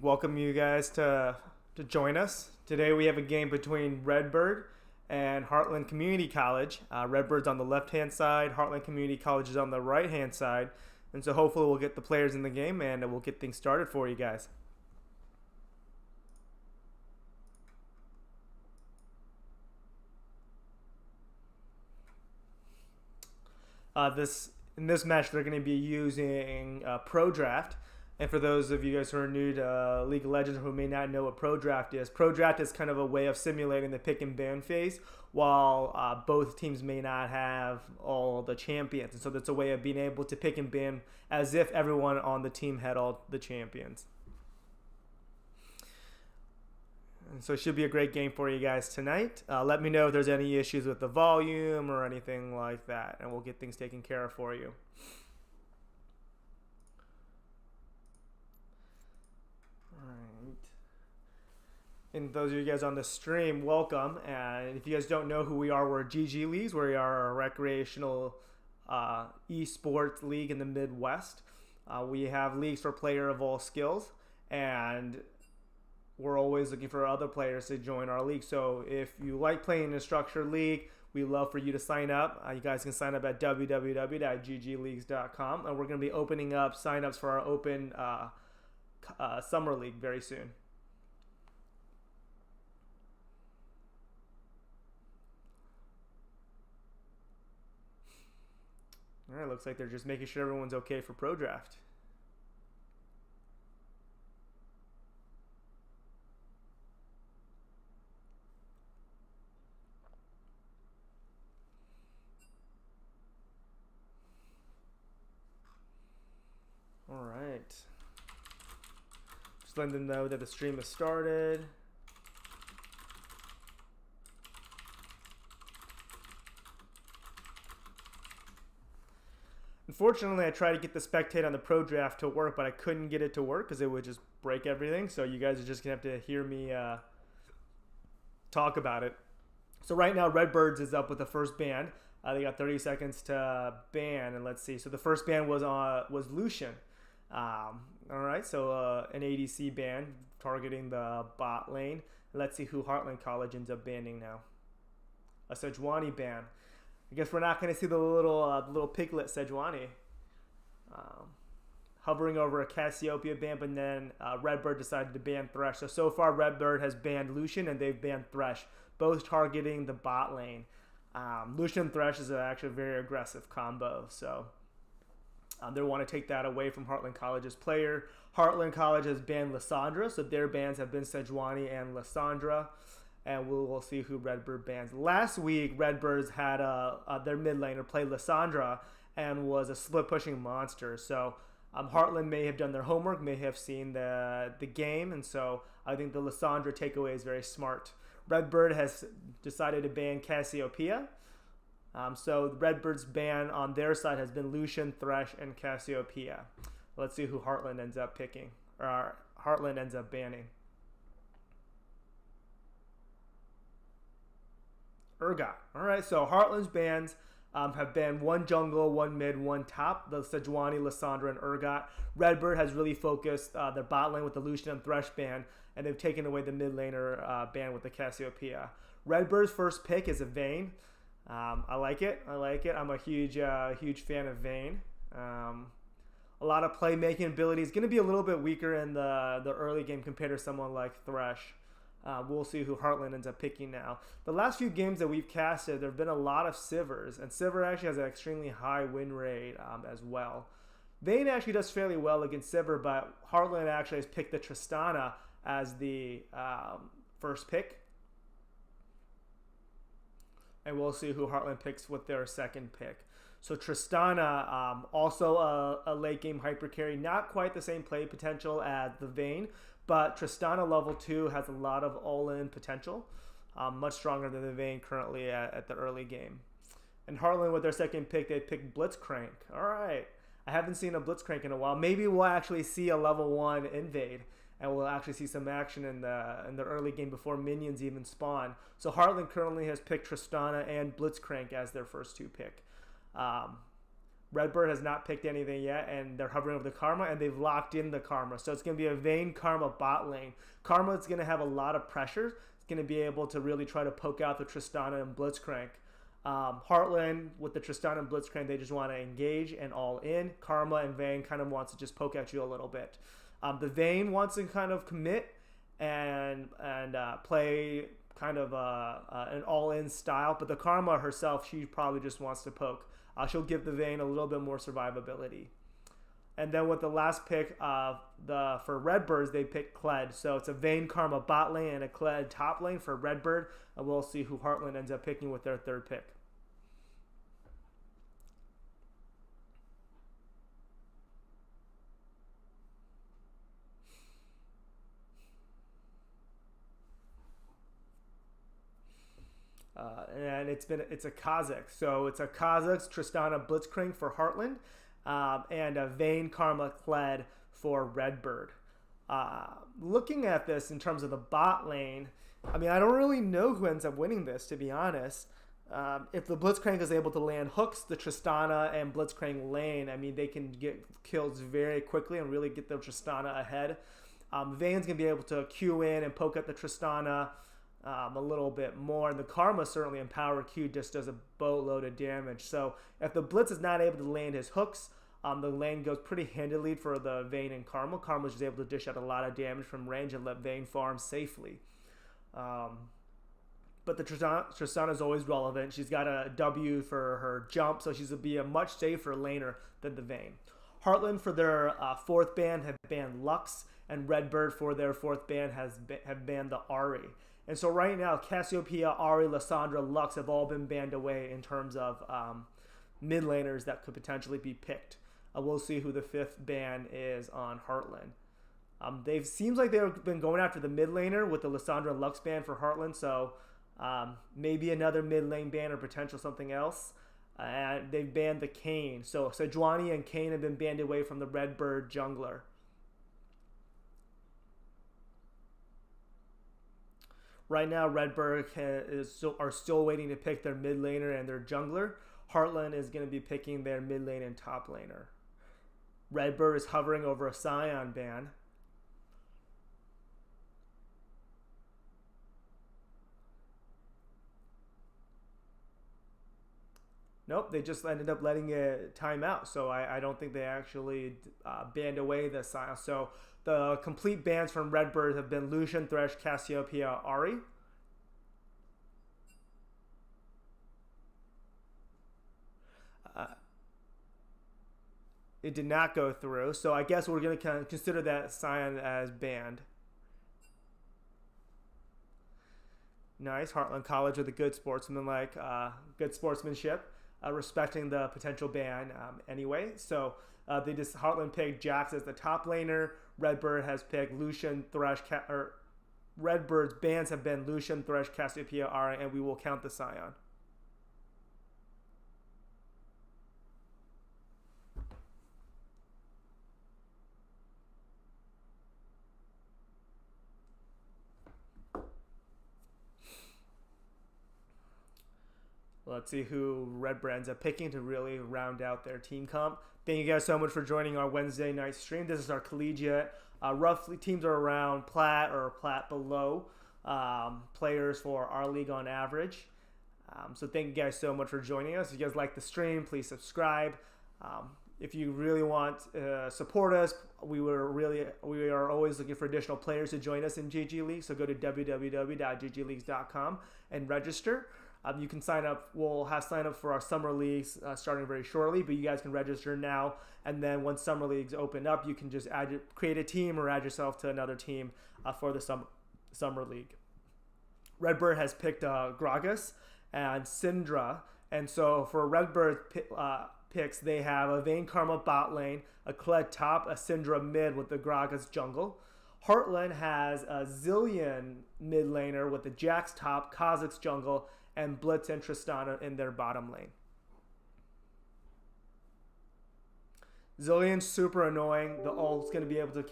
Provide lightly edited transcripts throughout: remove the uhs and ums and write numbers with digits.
Welcome you guys to join us. Today we have a game between Redbird and Heartland Community College. Redbird's on the left-hand side, Heartland Community College is on the right-hand side. And so hopefully we'll get the players in the game and we'll get things started for you guys. In this match, they're going to be using Pro Draft. And for those of you guys who are new to League of Legends or who may not know what Pro Draft is kind of a way of simulating the pick and ban phase while both teams may not have all the champions. And so that's a way of being able to pick and ban as if everyone on the team had all the champions. And so it should be a great game for you guys tonight. Let me know if there's any issues with the volume or anything like that, and we'll get things taken care of for you. Alright. And those of you guys on the stream, welcome. And if you guys don't know who we are, we're GG Leagues. We are a recreational esports league in the Midwest. We have leagues for player of all skills, and we're always looking for other players to join our league. So if you like playing in a structured league, we love for you to sign up. You guys can sign up at www.ggleagues.com, and we're going to be opening up signups for our open summer league very soon. All right, looks like they're just making sure everyone's okay for Pro Draft. All right. Just letting them know that the stream has started. Unfortunately, I tried to get the spectate on the Pro Draft to work, but I couldn't get it to work because it would just break everything. So you guys are just going to have to hear me talk about it. So right now, Redbirds is up with the first ban. They got 30 seconds to ban, and let's see. So the first ban was Lucian. All right, so an ADC ban targeting the bot lane. Let's see who Heartland College ends up banning now. A Sejuani ban. I guess we're not going to see the little piglet Sejuani hovering over a Cassiopeia ban, but then Redbird decided to ban Thresh. So far Redbird has banned Lucian and they've banned Thresh, both targeting the bot lane. Lucian and Thresh is actually a very aggressive combo, so they want to take that away from Heartland College's player. Heartland College has banned Lissandra, so their bans have been Sejuani and Lissandra. And we'll see who Redbird bans. Last week, Redbirds had their mid laner play Lissandra and was a split pushing monster. So Heartland may have done their homework, may have seen the game, and so I think the Lissandra takeaway is very smart. Redbird has decided to ban Cassiopeia. So Redbird's ban on their side has been Lucian, Thresh, and Cassiopeia. Let's see who Heartland ends up picking, or Heartland ends up banning. Urgot. All right, so Heartland's bans have banned one jungle, one mid, one top, the Sejuani, Lissandra, and Urgot. Redbird has really focused their bot lane with the Lucian and Thresh ban, and they've taken away the mid laner ban with the Cassiopeia. Redbird's first pick is a Vayne. I like it. I'm a huge fan of Vayne. A lot of playmaking ability. Is going to be a little bit weaker in the early game compared to someone like Thresh. We'll see who Heartland ends up picking now. The last few games that we've casted, there have been a lot of Sivers, and Sivir actually has an extremely high win rate as well. Vayne actually does fairly well against Sivir, but Heartland actually has picked the Tristana as the first pick. And we'll see who Heartland picks with their second pick. So Tristana, also a late game hyper carry, not quite the same play potential as the Vayne, but Tristana level 2 has a lot of all-in potential, much stronger than the Vayne currently at the early game. And Heartland with their second pick, they picked Blitzcrank. All right, I haven't seen a Blitzcrank in a while. Maybe we'll actually see a level 1 invade, and we'll actually see some action in the early game before minions even spawn. So Heartland currently has picked Tristana and Blitzcrank as their first two pick. Redbird has not picked anything yet, and they're hovering over the Karma, and they've locked in the Karma. So it's going to be a Vayne Karma bot lane. Karma is going to have a lot of pressure. It's going to be able to really try to poke out the Tristana and Blitzcrank. Heartland with the Tristana and Blitzcrank, they just want to engage and all in. Karma and Vayne kind of wants to just poke at you a little bit. The Vayne wants to kind of commit and play kind of an all-in style, but the Karma herself, she probably just wants to poke. She'll give the Vayne a little bit more survivability. And then with the last pick for Redbirds, they picked Kled. So it's a Vayne Karma bot lane and a Kled top lane for Redbird. And we'll see who Heartland ends up picking with their third pick. And it's a Kha'Zix. So it's a Kha'Zix Tristana Blitzcrank for Heartland, and a Vayne Karma Kled for Redbird. Looking at this in terms of the bot lane, I mean, I don't really know who ends up winning this, to be honest. If the Blitzcrank is able to land hooks, the Tristana and Blitzcrank lane, I mean, they can get kills very quickly and really get the Tristana ahead. Vayne's going to be able to Q in and poke at the Tristana a little bit more, and the Karma certainly in power Q just does a boatload of damage. So if the Blitz is not able to land his hooks, the lane goes pretty handily for the Vayne and Karma. Karma's just able to dish out a lot of damage from range and let Vayne farm safely. But the Tristana is always relevant. She's got a W for her jump, so she's going to be a much safer laner than the Vayne. Heartland for their fourth ban have banned Lux, and Redbird for their fourth ban have banned the Ahri. And so right now, Cassiopeia, Ahri, Lissandra, Lux have all been banned away in terms of mid laners that could potentially be picked. We'll see who the fifth ban is on Heartland. Seems like they've been going after the mid laner with the Lissandra and Lux ban for Heartland, so maybe another mid lane ban or potential something else. And they've banned the Kayn. So Sejuani and Kayn have been banned away from the Redbird jungler. Right now, Redbird are still waiting to pick their mid laner and their jungler. Heartland is going to be picking their mid lane and top laner. Redbird is hovering over a Scion ban. Nope, they just ended up letting it time out. So I don't think they actually banned away the Scion. So the complete bans from Redbird have been Lucian, Thresh, Cassiopeia, Ahri. It did not go through, so I guess we're going to kind of consider that Scion as banned. Nice, Heartland College with a good sportsmanship, respecting the potential ban anyway. So Heartland picked Jax as the top laner. Redbird has picked Lucian, Thresh, Redbird's bans have been Lucian, Thresh, Cassiopeia, Ahri, and we will count the Scion. Let's see who Redbird ends up picking to really round out their team comp. Thank you guys so much for joining our Wednesday night stream. This is our collegiate. Roughly, teams are around Plat or Plat below players for our league on average. So thank you guys so much for joining us. If you guys like the stream, please subscribe. If you really want to support us, we are always looking for additional players to join us in GG League. So go to www.ggleagues.com and register. You can sign up. We'll have sign up for our summer leagues starting very shortly, but you guys can register now. And then once summer leagues open up, you can just create a team or add yourself to another team for the summer league. Redbird has picked Gragas and Syndra. And so for Redbird picks, they have a Vayne Karma bot lane, a Kled top, a Syndra mid with the Gragas jungle. Heartland has a Zillion mid laner with the Jax top, Kha'Zix jungle, and Blitz and Tristana in their bottom lane. Zillion's super annoying. The ult's going to be able to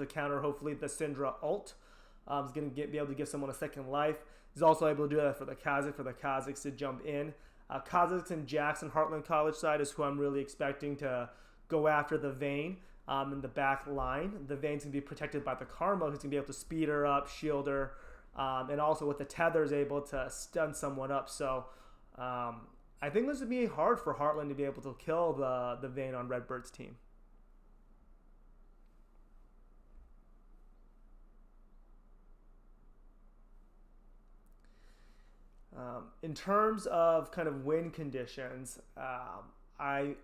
counter hopefully the Syndra ult. He's going to be able to give someone a second life. He's also able to do that for the Kha'Zix to jump in. Kazakhs and Jackson Heartland College side is who I'm really expecting to go after the Vayne in the back line. The Vayne's going to be protected by the Karma, who's going to be able to speed her up, shield her, and also with the tether is able to stun someone up. So I think this would be hard for Heartland to be able to kill the Vayne on Redbird's team. In terms of kind of win conditions, I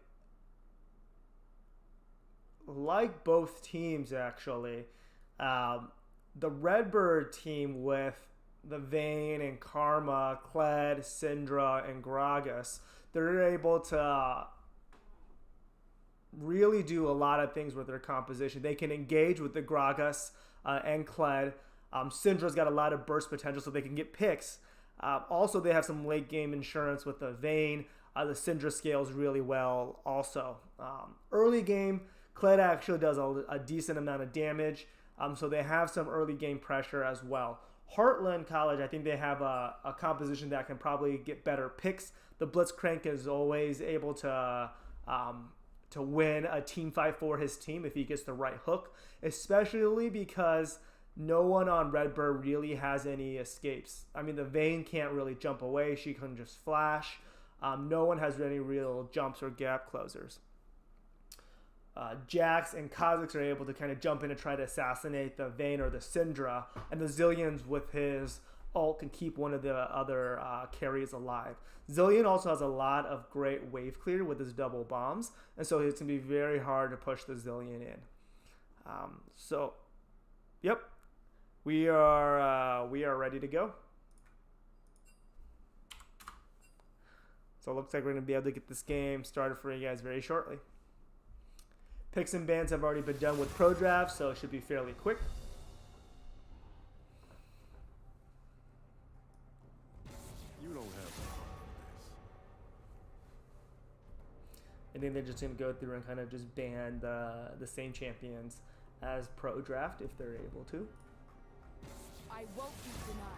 like both teams actually. The Redbird team with the Vayne and Karma, Kled, Syndra, and Gragas, they're able to really do a lot of things with their composition. They can engage with the Gragas and Kled. Syndra's got a lot of burst potential, so they can get picks. Also, they have some late game insurance with the Vayne. The Syndra scales really well also. Early game, Kled actually does a decent amount of damage, so they have some early game pressure as well. Heartland College, I think they have a composition that can probably get better picks. The Blitzcrank is always able to win a team fight for his team if he gets the right hook, especially because no one on Redbird really has any escapes. I mean, the Vayne can't really jump away. She can just flash. No one has any real jumps or gap closers. Jax and Kazakhs are able to kind of jump in and try to assassinate the Vayne or the Syndra, and the Zillions with his ult can keep one of the other carries alive. Zillion also has a lot of great wave clear with his double bombs, and so it's going to be very hard to push the Zillion in. Yep, we are ready to go. So it looks like we're going to be able to get this game started for you guys very shortly. Picks and bans have already been done with Pro Draft, so it should be fairly quick. You don't have this. I think they're just going to go through and kind of just ban the same champions as Pro Draft if they're able to. I won't be denied.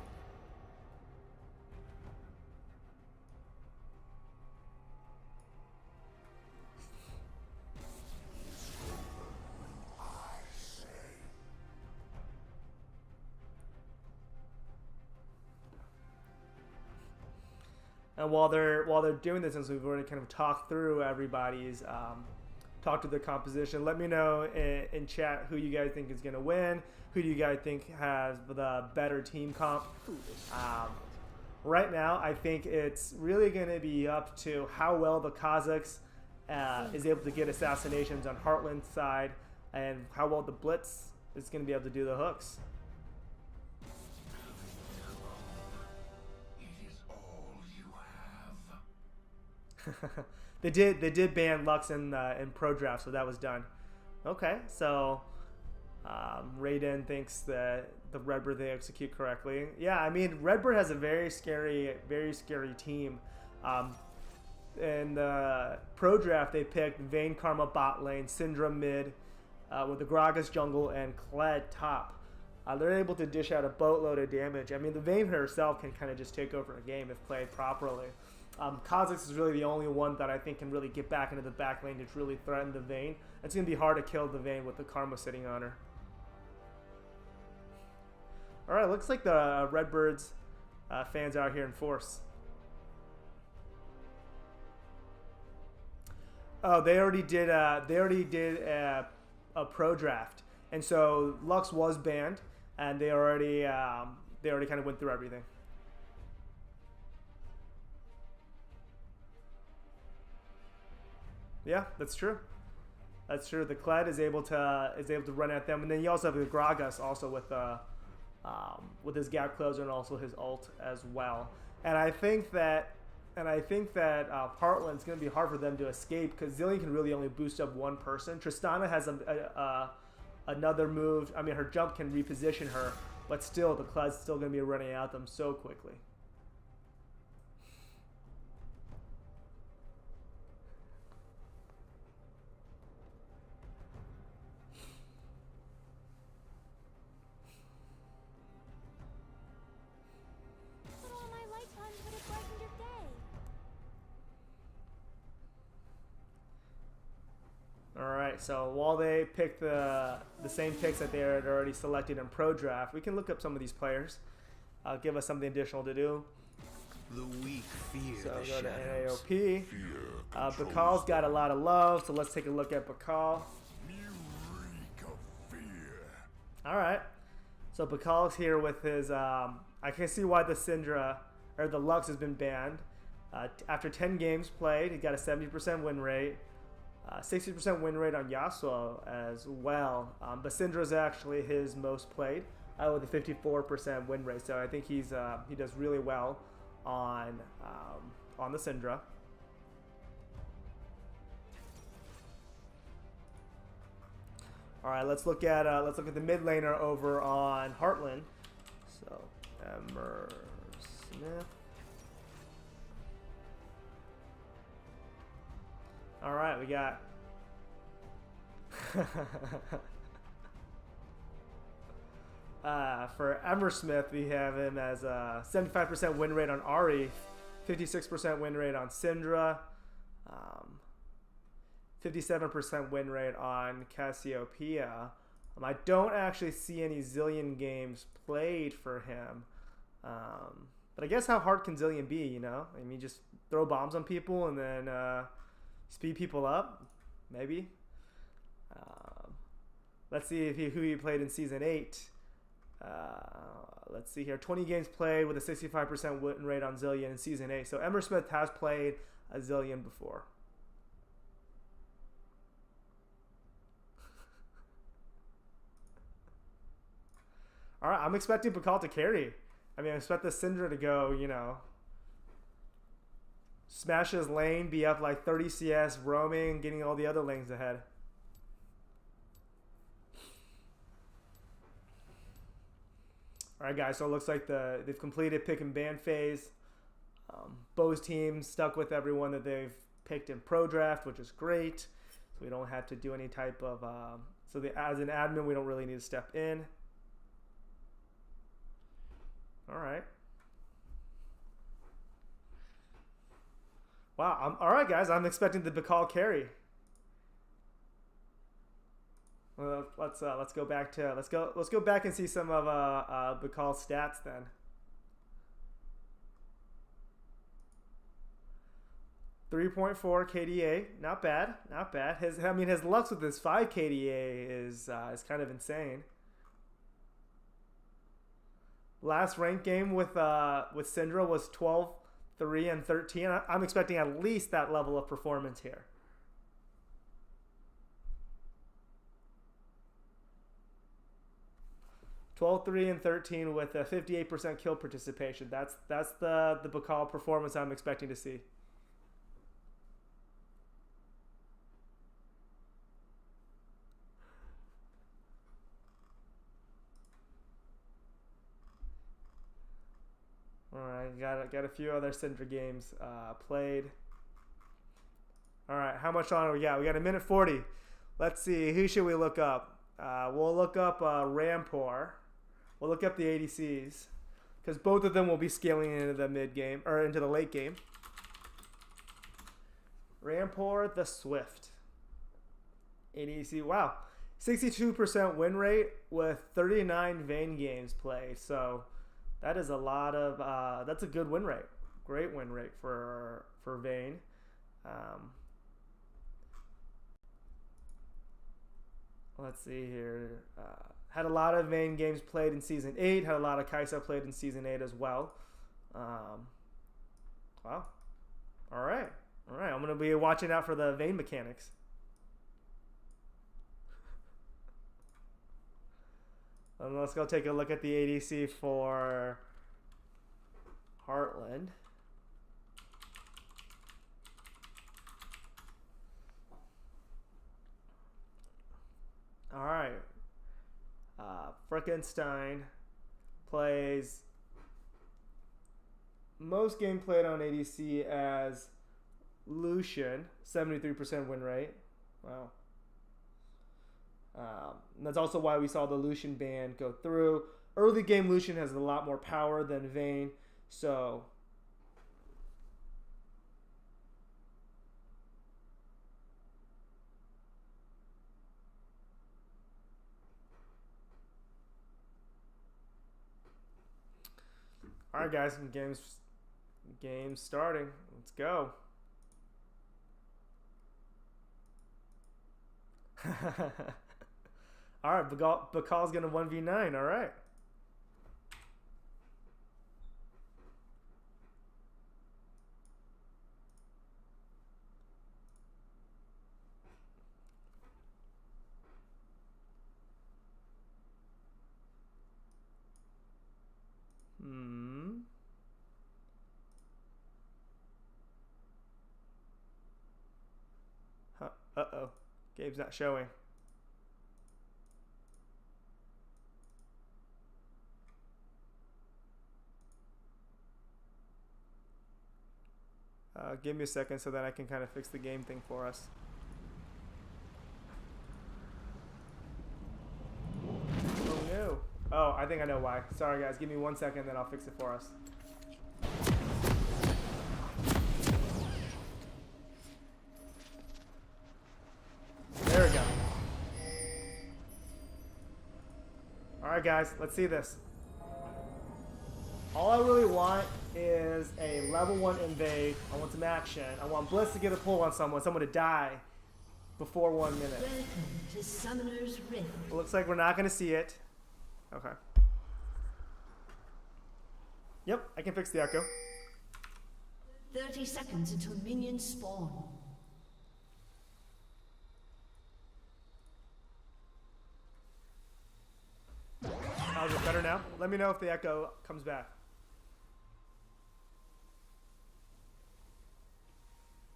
And while they're doing this, since we've already kind of talked through everybody's talked to their composition, let me know in chat who you guys think is going to win. Who do you guys think has the better team comp? Right now, I think it's really going to be up to how well the Kazakhs is able to get assassinations on Heartland's side, and how well the Blitz is going to be able to do the hooks. They did ban Lux in Pro Draft, so that was done. Okay, so Raiden thinks that the Redbird they execute correctly. Yeah, I mean Redbird has a very scary team. In the Pro Draft they picked Vayne Karma bot lane, Syndra mid, with the Gragas jungle and Kled top. They're able to dish out a boatload of damage. I mean the Vayne herself can kind of just take over a game if played properly. Kazakhs is really the only one that I think can really get back into the back lane to really threaten the Vayne. It's going to be hard to kill the Vayne with the Karma sitting on her. Alright, looks like the Redbirds fans are out here in force. Oh, they already did a Pro Draft. And so Lux was banned, and they already kind of went through everything. Yeah, that's true. That's true. The Kled is able to run at them, and then you also have the Gragas also with his gap closer and also his ult as well. And I think that Heartland's going to be hard for them to escape because Zillion can really only boost up one person. Tristana has another move. I mean, her jump can reposition her, but still, the Kled's still going to be running at them so quickly. so while they pick the same picks that they had already selected in Pro Draft, we can look up some of these players. Give us something additional to do. The weak fear So the go to shadows. NAOP. Bakal's got a lot of love, so let's take a look at Bakal. You reek of fear. All right. So Bakal's here with his. I can see why the Syndra or the Lux has been banned. After 10 games played, he got a 70% win rate, 60% win rate on Yasuo as well. But Syndra is actually his most played with a 54% win rate. So I think he does really well on the Syndra. All right, let's look at the mid laner over on Heartland. So Emmer Smith. All right, we got. For Emmer Smith, we have him as a 75% win rate on Ahri, 56% win rate on Syndra, 57% win rate on Cassiopeia. I don't actually see any Zillion games played for him. But I guess how hard can Zillion be, you know? I mean, just throw bombs on people and then speed people up, maybe. Let's see who he played in Season 8. Let's see here. 20 games played with a 65% win rate on Zillion in Season 8. So Emmer Smith has played a Zillion before. All right, I'm expecting Bakal to carry. I mean, I expect the Syndra to go, you know, smash his lane, be up like 30 CS, roaming, getting all the other lanes ahead. All right, guys, so it looks like they've completed pick and ban phase. Bo's team stuck with everyone that they've picked in Pro Draft, which is great. So we don't have to do any type of... as an admin, we don't really need to step in. All right. Wow. All right, guys. I'm expecting the Bakal carry. Well, let's go back and see some of Bakal's stats then. .4 KDA, not bad, not bad. His Lux with his 5 KDA is kind of insane. Last ranked game with Syndra was 12, 3, and 13. I'm expecting at least that level of performance here. (12, 3, and 13 with a 58% kill participation. That's the Bakal performance I'm expecting to see. All right, got a few other Syndra games played. All right, how much longer we got? We got 1:40. Let's see, who should we look up? We'll look up Rampor. We'll look up the ADCs because both of them will be scaling into the mid game or into the late game. Rampor the Swift. ADC. Wow, 62% win rate with 39 Vayne games played. So that is a lot of. That's a good win rate. Great win rate for Vayne. Let's see here. Had a lot of Vayne games played in Season 8. Had a lot of Kai'Sa played in Season 8 as well. Wow. All right. I'm going to be watching out for the Vayne mechanics. And let's go take a look at the ADC for Heartland. All right. Frickenstein plays most game played on ADC as Lucian, 73% win rate. Wow. And that's also why we saw the Lucian ban go through. Early game Lucian has a lot more power than Vayne, so All right, guys, game's starting. Let's go. All right, Bakal's gonna 1v9. All right. Uh-oh. Gabe's not showing. Give me a second so that I can kind of fix the game thing for us. Oh no. Oh, I think I know why. Sorry guys, give me 1 second, then I'll fix it for us. There we go. Alright guys, let's see this. All I really want is a level 1 invade. I want some action. I want Blitz to get a pull on someone to die before 1 minute. Welcome to Summoner's Rift. It looks like we're not going to see it. Okay. Yep, I can fix the echo. 30 seconds until minions spawn. How's it better now? Let me know if the echo comes back.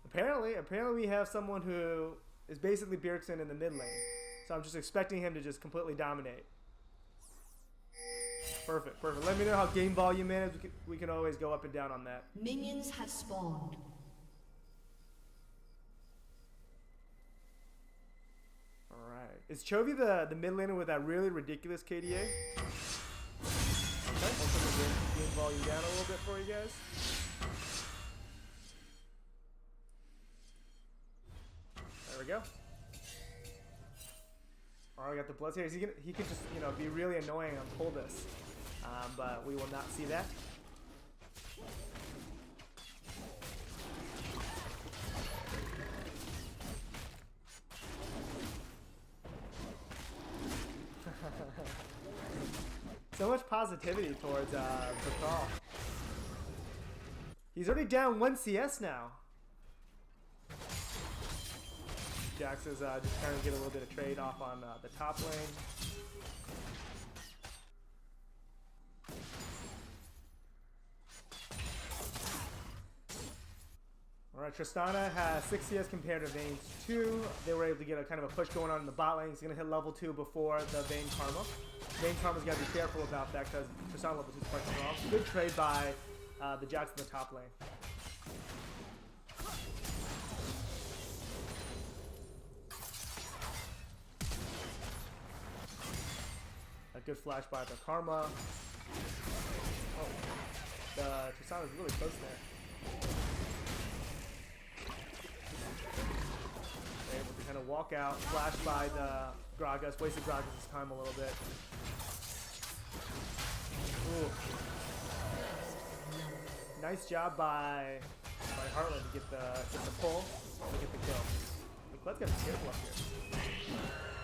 Apparently we have someone who is basically Bjergsen in the mid lane. So I'm just expecting him to just completely dominate. Perfect. Let me know how game volume is. We can always go up and down on that. Minions have spawned. Alright. Is Chovy the mid laner with that really ridiculous KDA? Okay, I'll put the game volume down a little bit for you guys. There we go. Alright, we got the Blitz here. He could just, be really annoying and pull this. But we will not see that. So much positivity towards Bakal. He's already down 1 CS now. Jax is just trying to get a little bit of trade off on the top lane. Alright, Tristana has 6 CS compared to Vayne's 2. They were able to get a kind of a push going on in the bot lane. He's going to hit level 2 before the Vayne Karma. Vayne Karma's got to be careful about that because Tristana level 2 is quite strong. Good trade by the Jax in the top lane. A good flash by the Karma. Oh, the Tristana's really close there. Able to kind of walk out, flash by the Gragas, wasted Gragas' time a little bit. Ooh. Nice job by Heartland to get the pull and get the kill. Let's get careful up here.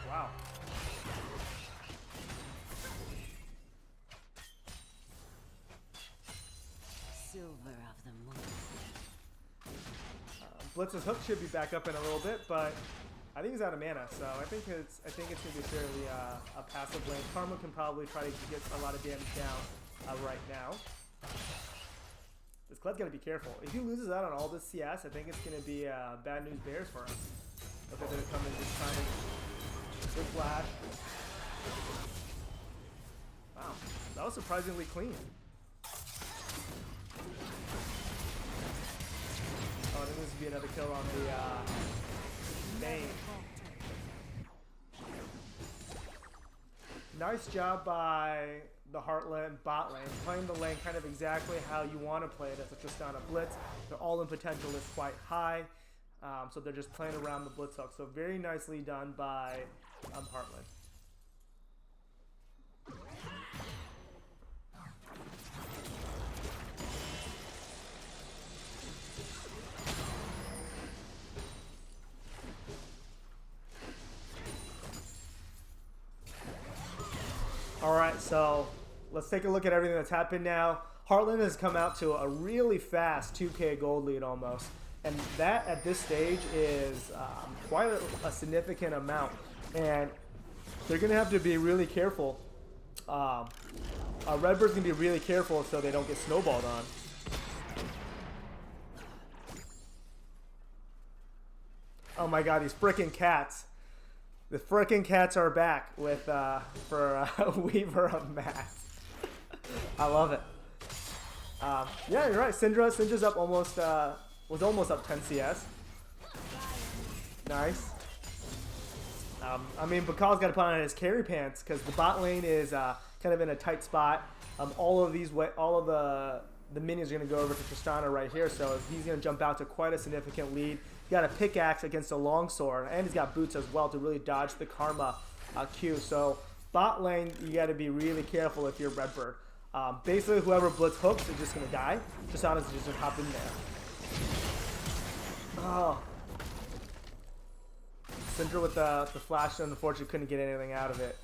Wow. Silver of the moon. Blitz's hook should be back up in a little bit, but I think he's out of mana, so I think it's gonna be fairly a passive lane. Karma can probably try to get a lot of damage down right now. This Cled's gotta be careful. If he loses out on all this CS, I think it's gonna be bad news bears for him. Look at they're coming, just trying to good flash. Wow, that was surprisingly clean. Oh, there needs to be another kill on the main. Nice job by the Heartland bot lane, playing the lane kind of exactly how you want to play it as a Tristana Blitz. Their all-in potential is quite high, so they're just playing around the Blitz hook. So very nicely done by Heartland. Alright, so let's take a look at everything that's happened now. Heartland has come out to a really fast 2k gold lead almost. And that at this stage is quite a significant amount. And they're going to have to be really careful. Redbird's going to be really careful so they don't get snowballed on. Oh my god, these freaking cats. The freaking cats are back with for Weaver of Max. I love it. Yeah, you're right. Syndra's up almost was almost up 10 CS. Nice. I mean, Bakal's got to put on his carry pants because the bot lane is kind of in a tight spot. All of the minions are going to go over to Tristana right here, so he's going to jump out to quite a significant lead. He got a pickaxe against a longsword, and he's got boots as well to really dodge the Karma Q. So bot lane, you got to be really careful if you're Redbird. Basically, whoever blitz hooks is just going to die. Tristana's just going to hop in there. Oh. Syndra with the flash, unfortunately couldn't get anything out of it.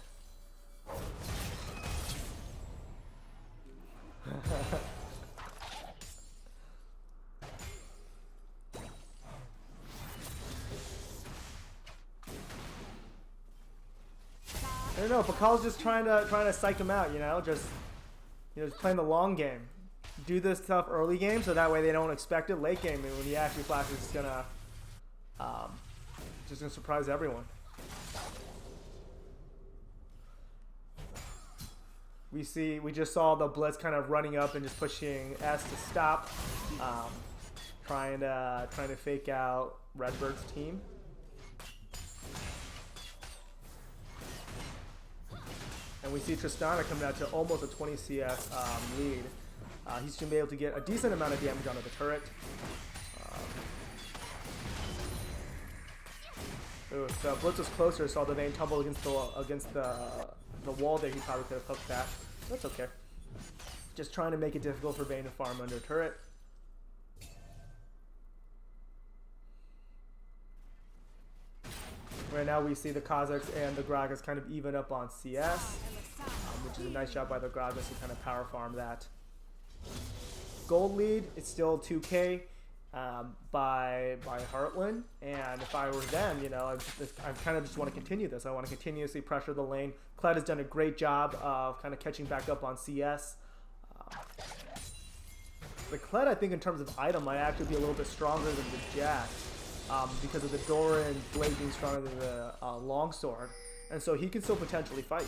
I don't know. Bakal's just trying to psych him out, you know, just playing the long game. Do this stuff early game so that way they don't expect it late game, and when he actually flashes, it's gonna just gonna surprise everyone. We just saw the Blitz kind of running up and just pushing S to stop, trying to fake out Redbird's team. And we see Tristana coming out to almost a 20 CS lead. He's going to be able to get a decent amount of damage onto the turret. If the Blitz was closer, saw the Vayne tumble against the wall there, he probably could have hooked that. That's okay. Just trying to make it difficult for Vayne to farm under turret. Right now we see the Kazakhs and the Gragas kind of even up on CS, which is a nice job by the Gragas to kind of power farm that. Gold lead, it's still 2k by Heartland, and if I were them, you know, I kind of just want to continue this. I want to continuously pressure the lane. Kled has done a great job of kind of catching back up on CS. The Kled, I think, in terms of item, might actually be a little bit stronger than the Jack. Because of the Doran blade being stronger than the longsword, and so he can still potentially fight.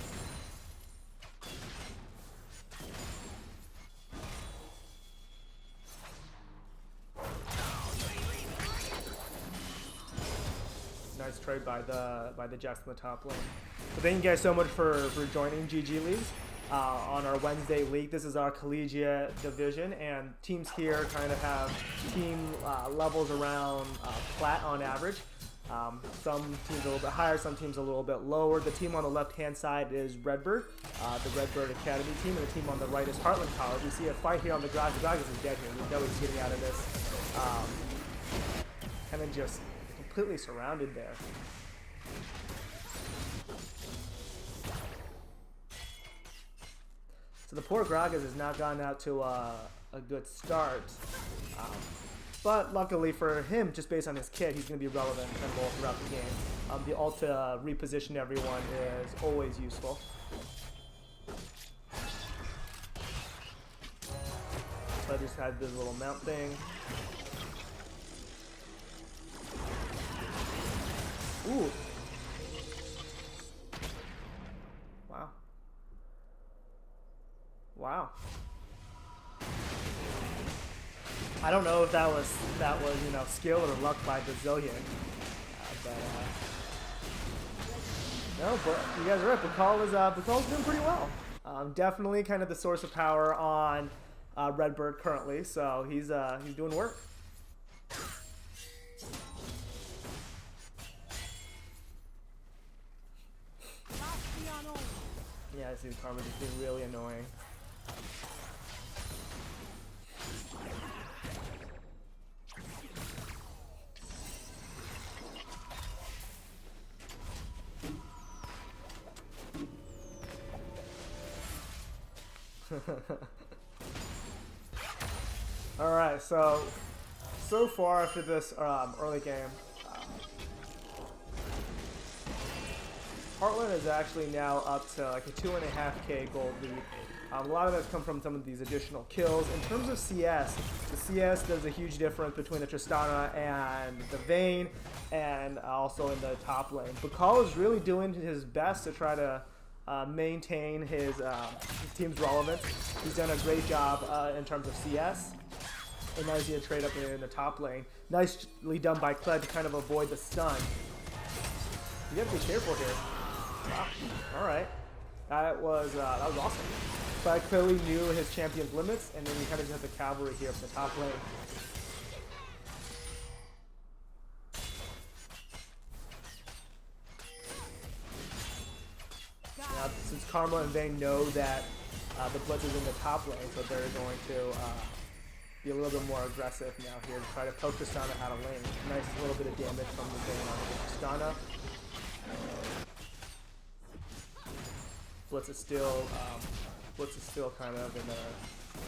Nice trade by the Jacks in the top lane. So thank you guys so much for joining GG Leagues. On our Wednesday league. This is our collegiate division, and teams here kind of have team levels around plat on average. Some teams a little bit higher, some teams a little bit lower. The team on the left-hand side is Redbird, the Redbird Academy team, and the team on the right is Heartland College. We see a fight here on the Gragas. The Gragas is dead here. We know he's getting out of this. Kind of just completely surrounded there. So the poor Gragas has not gotten out to a good start, but luckily for him, just based on his kit, he's going to be relevant kind of all throughout the game. The ult to reposition everyone is always useful. So I just had this little mount thing. Ooh. Wow. Wow. I don't know if that was you know, skill or luck by Brazilian, no, but you guys are right. Bakal's doing pretty well. Definitely kind of the source of power on Redbird currently, so he's doing work. Yeah, I see the Karma just being really annoying. Alright, so far after this early game, Heartland is actually now up to like a 2.5k gold lead. A lot of that's come from some of these additional kills. In terms of CS, the CS does a huge difference between the Tristana and the Vayne, and also in the top lane. Bakal is really doing his best to try to maintain his team's relevance. He's done a great job in terms of CS. And now he's going to trade up in the top lane. Nicely done by Kled to kind of avoid the stun. You have to be careful here. Wow. All right. That was awesome. But clearly knew his champion's limits, and then you kind of just have the cavalry here from the top lane. Now, since Karma and Vayne know that the Blitz is in the top lane, so they're going to be a little bit more aggressive now here to try to poke Tristana out of lane. Nice little bit of damage from the Vayne on the Tristana. Blitz is still kind of in the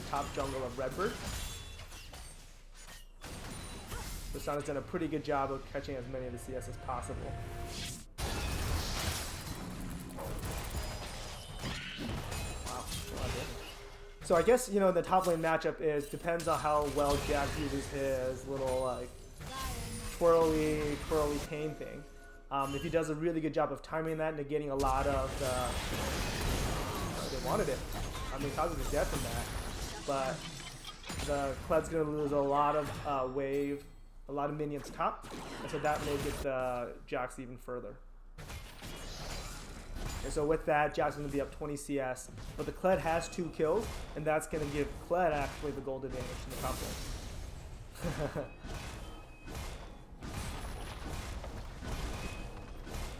top jungle of Redbird. Tristana's done a pretty good job of catching as many of the CS as possible. Wow. So I guess, you know, the top lane matchup depends on how well Jack uses his little like twirly pain thing. If he does a really good job of timing that, negating a lot of the... they wanted it. I mean, Kazu is dead from that. But the Kled's going to lose a lot of wave, a lot of minions top. And so that may get the Jax even further. And so with that, Jax is going to be up 20 CS. But the Kled has 2 kills, and that's going to give Kled actually the gold advantage in the top lane.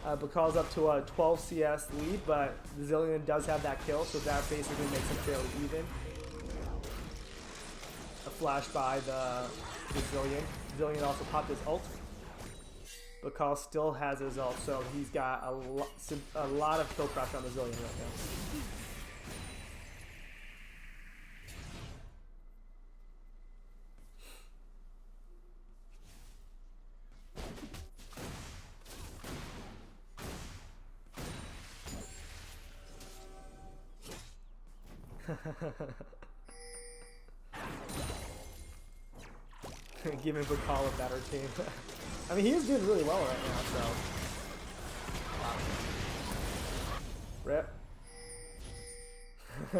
Bakal's up to a 12 CS lead, but the Zillion does have that kill, so that basically makes it fairly even. A flash by the Zillion. Zillion also popped his ult. Bakal still has his ult, so he's got a lot of kill pressure on the Zillion right now. Giving Bakal a better team. I mean, he is doing really well right now, so. Wow. Rip.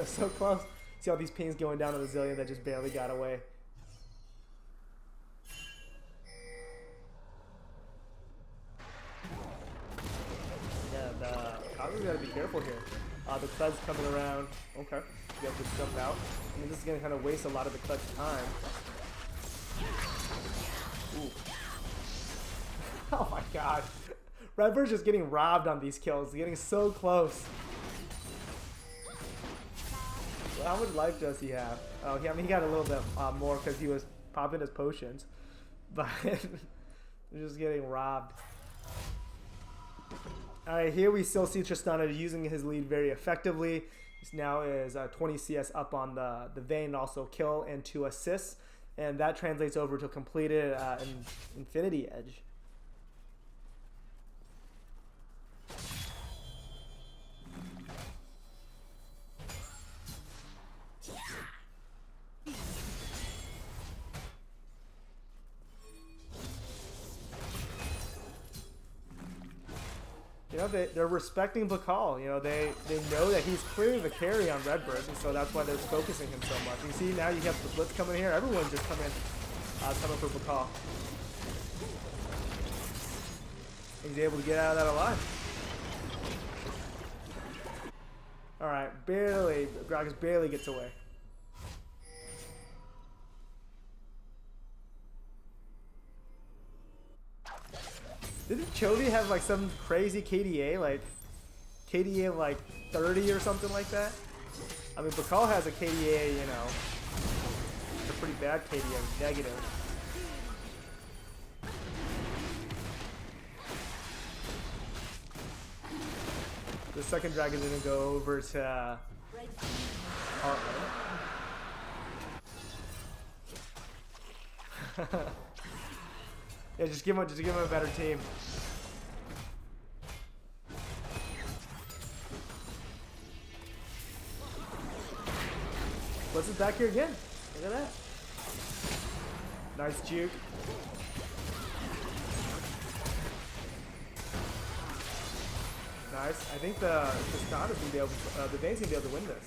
So close. See all these pings going down on the Zillion that just barely got away. Yeah, the Kazu's gotta be careful here. The Kled's coming around. Okay. You have to jump out. I mean, this is gonna kind of waste a lot of the Kled's time. Ooh. Oh my god. Redbird's just getting robbed on these kills. He's getting so close. Well, how much life does he have? Oh, I mean, he got a little bit more because he was popping his potions. But they're just getting robbed. Alright, here we still see Tristana using his lead very effectively. He now is 20 CS up on the Vayne, also kill and 2 assists. And that translates over to completed Infinity Edge. You know, they're respecting Bakal. You know, they know that he's clearly the carry on Redbird, and so that's why they're focusing him so much. You see, now you have the Blitz coming here. Everyone's just coming for Bakal. He's able to get out of that alive. All right, Gragas barely gets away. Didn't Chovy have like some crazy KDA, like KDA of like 30 or something like that? I mean, Bakal has a KDA, you know, it's a pretty bad KDA, negative. The second dragon is gonna go over to Heartland. Yeah, just give him a better team. Blitz is back here again. Look at that. Nice juke. Nice. I think the Scott is gonna be able to, the Dane's gonna be able to win this.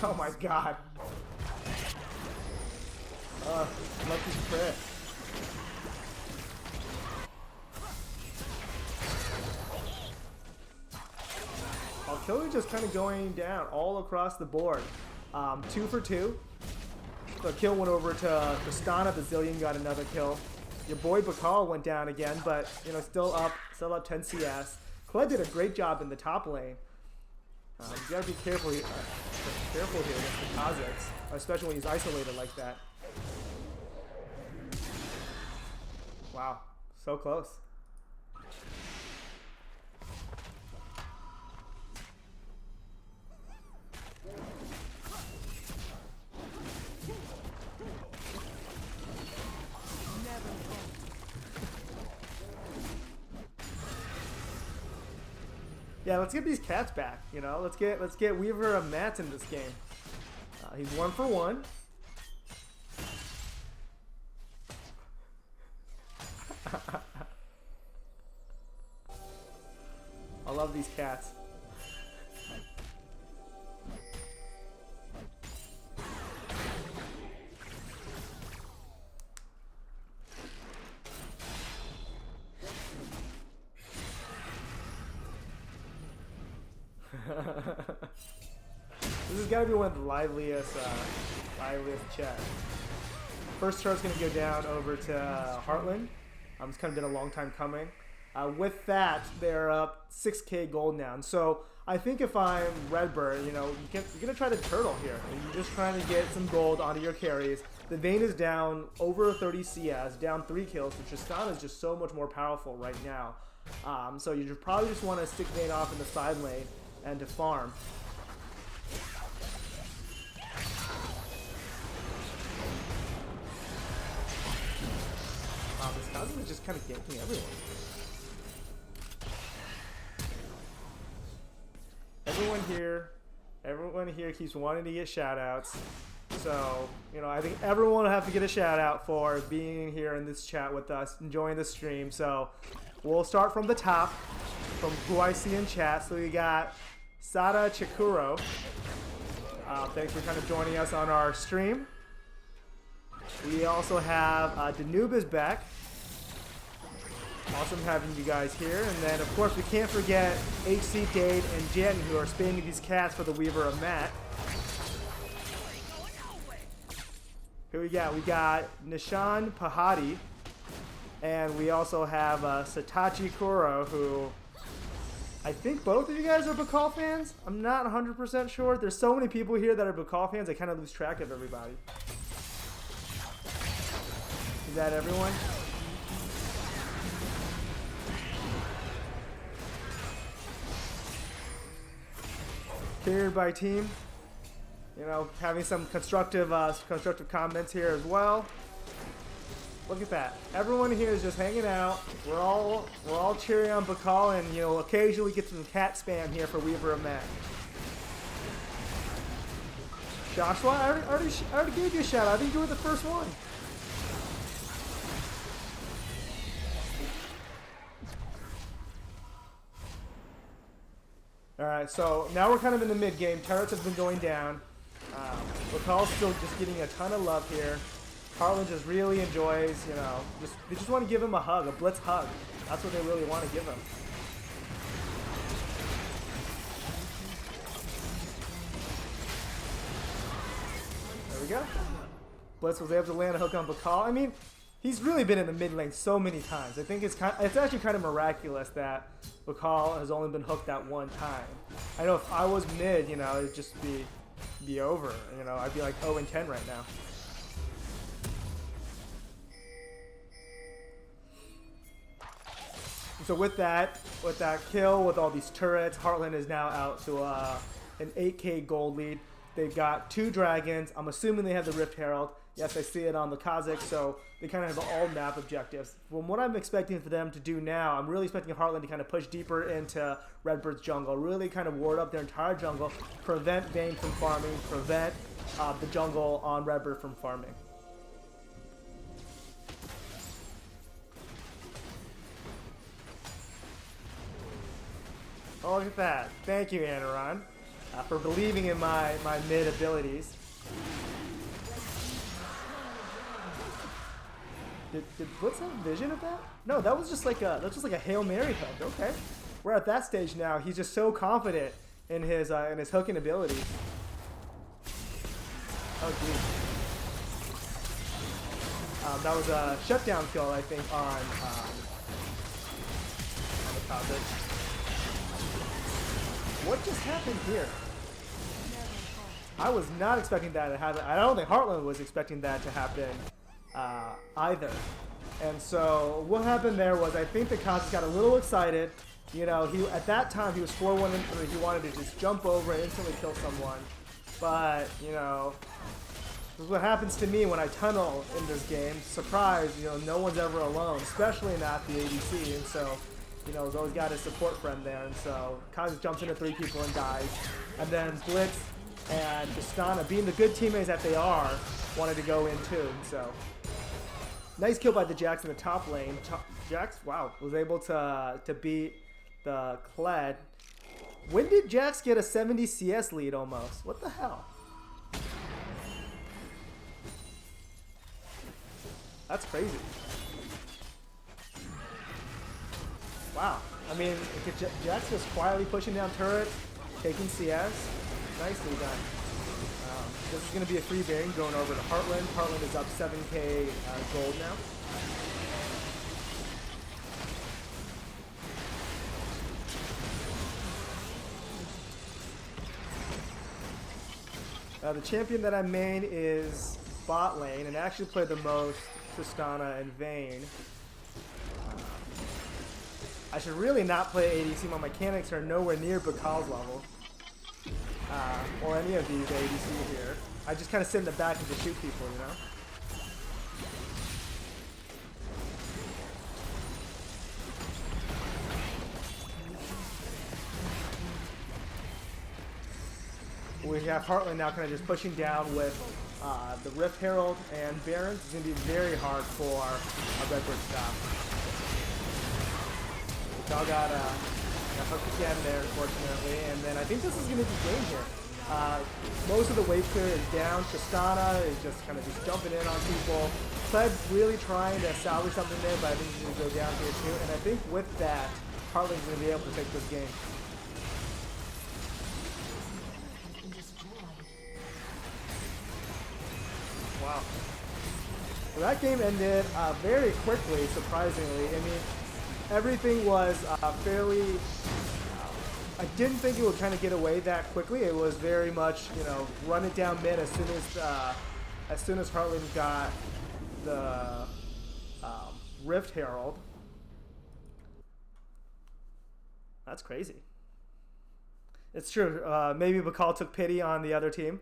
Oh my god. Lucky crit. Killer just kind of going down all across the board. 2 for 2. The kill went over to Tristana. Bazillion got another kill. Your boy Bakal went down again, but you know, still up 10 CS. Kled did a great job in the top lane. You gotta be careful here against the Kazakhs, especially when he's isolated like that. Wow, so close. Yeah, let's get these cats back. You know, let's get Weaver a Matt in this game. He's 1 for 1. I love these cats. This has got to be one of the liveliest chats. First turret's going to go down over to Heartland. It's kind of been a long time coming. With that, they're up 6k gold now. And so I think if I'm Redbird, you know, you're going to try to turtle here. And you're just trying to get some gold onto your carries. The Vayne is down over 30 CS, down 3 kills. So Tristana is just so much more powerful right now. So you probably just want to stick Vayne off in the side lane and to farm. Wow, this Kazakhs is just kind of ganking everyone. Everyone here keeps wanting to get shoutouts. So, you know, I think everyone will have to get a shout out for being here in this chat with us, enjoying the stream. So we'll start from the top, from who I see in chat. So we got Sada Chikuro. Thanks for kind of joining us on our stream. We also have Danube is back. Awesome having you guys here. And then, of course, we can't forget HC Dade and Janton, who are spamming these cats for the Weaver of Matt. Who we got? We got Nishan Pahadi. And we also have Satachi Kuro, who I think both of you guys are Bakal fans. I'm not 100% sure. There's so many people here that are Bakal fans, I kind of lose track of everybody. Is that everyone? Carried by team. You know, having some constructive comments here as well. Look at that. Everyone here is just hanging out. We're all cheering on Bakal, and you know, occasionally get some cat spam here for Weaver of Matt. Joshua, I already gave you a shout out. I think you were the first one. Alright, so now we're kind of in the mid game. Turrets have been going down. Bakal's still just getting a ton of love here. Heartland just really enjoys, you know, they just want to give him a hug, a blitz hug. That's what they really want to give him. There we go. Blitz was able to land a hook on Bakal. I mean, he's really been in the mid lane so many times. I think it's actually kind of miraculous that Bakal has only been hooked that one time. I know if I was mid, you know, it'd just be over. You know, I'd be like 0-10 right now. So with that kill, with all these turrets, Heartland is now out to an 8k gold lead. They've got 2 dragons. I'm assuming they have the Rift Herald. Yes, I see it on the Kazakh, so they kind of have all map objectives. From what I'm expecting for them to do now, I'm really expecting Heartland to kind of push deeper into Redbird's jungle, really kind of ward up their entire jungle, prevent Vayne from farming, prevent the jungle on Redbird from farming. Oh, look at that. Thank you, Anaron, for believing in my mid abilities. Did Blitz have vision of that? No, that was just like a Hail Mary hook. Okay, we're at that stage now. He's just so confident in his hooking abilities. Oh geez. That was a shutdown kill, I think, on the topic. What just happened here? I was not expecting that to happen. I don't think Heartland was expecting that to happen either. And so what happened there was, I think the Kazakh got a little excited. You know, at that time he was 4-1 in 3. He wanted to just jump over and instantly kill someone. But, you know, this is what happens to me when I tunnel in this game. Surprise, you know, no one's ever alone, especially not the ADC. And so, you know, he's always got his support friend there. And so Kazakh jumps into 3 people and dies. And then Blitz and Tristana, being the good teammates that they are, wanted to go in too. And so nice kill by the Jax in the top lane. Jax, wow, was able to beat the Kled. When did Jax get a 70 CS lead almost? What the hell? That's crazy. Wow. I mean, Jax was quietly pushing down turrets, taking CS. Nicely done. This is going to be a free bearing going over to Heartland. Heartland is up 7k gold now. The champion that I main is bot lane and actually play the most Tristana and Vayne. I should really not play ADC. My mechanics are nowhere near Bakal's level. Or any of these ADC here. I just kind of sit in the back and just shoot people, you know? We have Heartland now kind of just pushing down with the Rift Herald and Barons. It's going to be very hard for a Redbird stop. Y'all got a hook again there, unfortunately, and then I think this is going to be game here. Most of the wave clear is down. Tristana is just kind of just jumping in on people. Kled really trying to salvage something there, but I think he's going to go down here too. And I think with that, Heartland's going to be able to take this game. Wow. So that game ended very quickly, surprisingly. I mean, everything was fairly... I didn't think it would kind of get away that quickly. It was very much, you know, run it down mid as soon as Heartland got the Rift Herald. That's crazy. It's true. Maybe Bakal took pity on the other team.